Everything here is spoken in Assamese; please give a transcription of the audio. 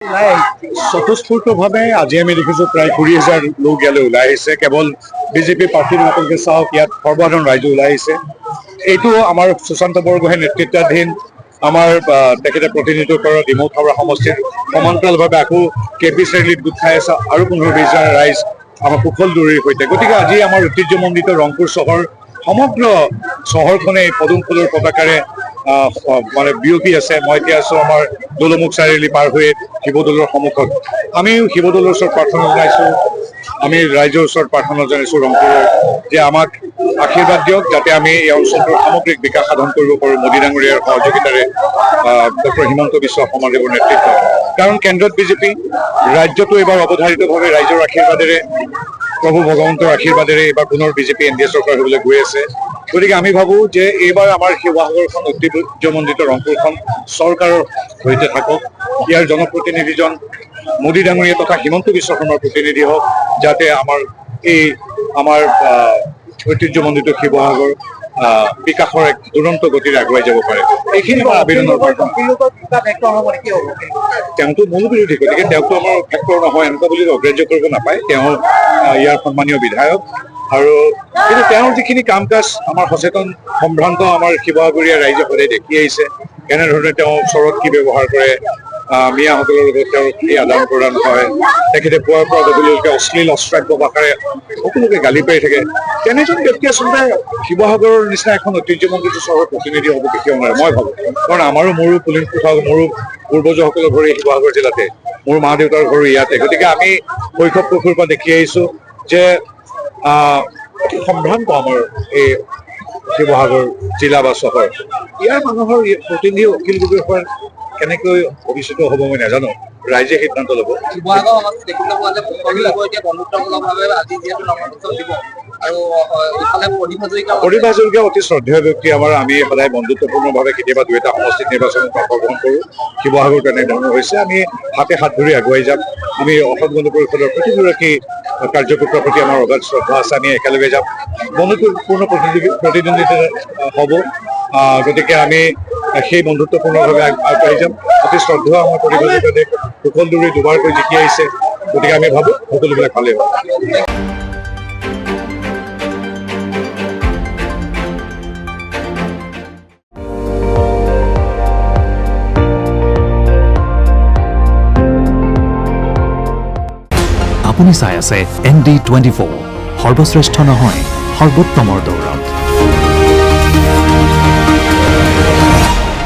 স্বতঃস্ফূৰ্তভাৱে আজি আমি দেখিছোঁ প্ৰায় 20,000 লোক ইয়ালৈ ওলাই আহিছে। কেৱল বিজেপি প্ৰাৰ্থীৰ নতুনকৈ চাওক, ইয়াত সৰ্বসাধাৰণ ৰাইজে ওলাই আহিছে। এইটো আমাৰ সুশান্ত বৰগোহাঁই নেতৃত্বাধীন আমাৰ তেখেতে প্ৰতিনিধিত্ব কৰা ডিমৌ হাওৰা সমষ্টিত সমান্তৰালভাৱে আকৌ কেপি চাৰিআলিত গোট খাই আছে আৰু 15-20 ৰাইজ আমাৰ কুশল দুৰীৰ সৈতে। গতিকে আজি আমাৰ ঐতিহ্যমণ্ডিত ৰংপুৰ চহৰ, সমগ্ৰ চহৰখনে পদুম ফুলৰ পতাকাৰে মানে বিয়পি আছে। মই এতিয়া আছো আমাৰ দৌলমুখ চাৰিআলি পাৰ হৈ শিৱদৌলৰ সন্মুখত। আমিও শিৱদৌলৰ ওচৰত প্ৰাৰ্থনা জনাইছো, আমি ৰাইজৰ ওচৰত প্ৰাৰ্থনা জনাইছো ৰংপুৰৰ যে আমাক আশীৰ্বাদ দিয়ক, যাতে আমি এই অঞ্চলটোৰ সামগ্ৰিক বিকাশ সাধন কৰিব পাৰোঁ মোদী ডাঙৰীয়াৰ সহযোগিতাৰে, ডক্টৰ হিমন্ত বিশ্ব শৰ্মাদেৱৰ নেতৃত্বত। কাৰণ কেন্দ্ৰত বিজেপি, ৰাজ্যতো এইবাৰ অৱধাৰিতভাৱে ৰাইজৰ আশীৰ্বাদেৰে, প্ৰভু ভগৱন্তৰ আশীৰ্বাদেৰে এইবাৰ পুনৰ বিজেপি এনডিএ চৰকাৰ হ'বলৈ গৈ আছে। গতিকে আমি ভাবো যে এইবাৰ আমাৰ শিৱসাগৰখন ঐতিহ্যমণ্ডিত ৰংপুৰখন চৰকাৰৰ সৈতে থাকক। ইয়াৰ জনপ্ৰতিনিধিজন মোদী ডাঙৰীয়া তথা হিমন্ত বিশ্ব শৰ্মাৰ প্ৰতিনিধি হওক, যাতে আমাৰ ঐতিহ্যমণ্ডিত শিৱসাগৰ বিকাশৰ এক দুৰন্ত গতিৰে আগুৱাই যাব পাৰে। এইখিনি আমাৰ আবেদনৰ তেওঁতো মূল বিৰোধী, গতিকে তেওঁতো আমাৰ ফেক্টৰ নহয় এনেকুৱা বুলি অগ্ৰাহ্য কৰিব নাপায়। তেওঁ ইয়াৰ সন্মানীয় বিধায়ক আৰু কিন্তু তেওঁৰ যিখিনি কাম কাজ আমাৰ সচেতন সম্ভ্ৰান্ত আমাৰ শিৱসাগৰীয়া ৰাইজে সদায় দেখি আহিছে। কেনেধৰণে তেওঁ ওচৰত কি ব্যৱহাৰ কৰে, মিয়াসকলৰ লগত তেওঁৰ কি আদান প্ৰদান হয়, তেখেতে পুৱাৰ পৰা গধূলিলৈকে অশ্লীল অশ্ৰাব্য ভাষাৰে সকলোকে গালি পাৰি থাকে। তেনেজন ব্যক্তি আচলতে শিৱসাগৰৰ নিচিনা এখন ঐতিহ্যমণ্ডিত চহৰৰ প্ৰতিনিধি হ'ব কেতিয়াও নোৱাৰে মই ভাবো। কাৰণ মোৰো পুলিন কোঠা, মোৰো পূৰ্বজসকলৰ ঘৰ এই শিৱসাগৰ জিলাতে, মোৰ মা দেউতাৰ ঘৰো ইয়াতে। গতিকে আমি শৈশৱ কৈশোৰৰ পৰা দেখি আহিছো যে অতি সম্ভ্ৰান্ত আমাৰ এই শিৱসাগৰ জিলা বা চহৰ। ইয়াৰ মানুহৰ প্ৰতিনিধি অখিল গগৈ কেনেকৈ ভৱিষ্যতে হ'ব মই নাজানো, ৰাইজে সিদ্ধান্ত ল'ব। প্ৰতিভা হাজৰিকা অতি শ্ৰদ্ধেয় ব্যক্তি আমাৰ। আমি সদায় বন্ধুত্বপূৰ্ণভাৱে কেতিয়াবা দুই এটা সমষ্টিত নিৰ্বাচনত অংশগ্ৰহণ কৰোঁ। শিৱসাগৰ তেনেধৰণৰ হৈছে, আমি হাতে হাত ধৰি আগুৱাই যাম। আমি অসম গণ পৰিষদৰ প্ৰতিগৰাকী কাৰ্যকৰ্তাৰ প্ৰতি আমাৰ অগাধ শ্ৰদ্ধা আছে। আমি একেলগে যাম, বন্ধুত্বপূৰ্ণ প্ৰতিদ্বন্দ্বিতা হ'ব। গতিকে আমি সেই বন্ধুত্বপূৰ্ণভাৱে আগবাঢ়ি যাম। অতি শ্ৰদ্ধেয় আমাৰ প্ৰতিগৰাকী কুশল দুৰী দুবাৰকৈ জিকি আহিছে। গতিকে আমি ভাবো সকলোবিলাক ভালেই হ'ব। আপুনি চাই আছে ND24, সৰ্বশ্ৰেষ্ঠ নহয় সৰ্বোত্তমৰ দৌৰত।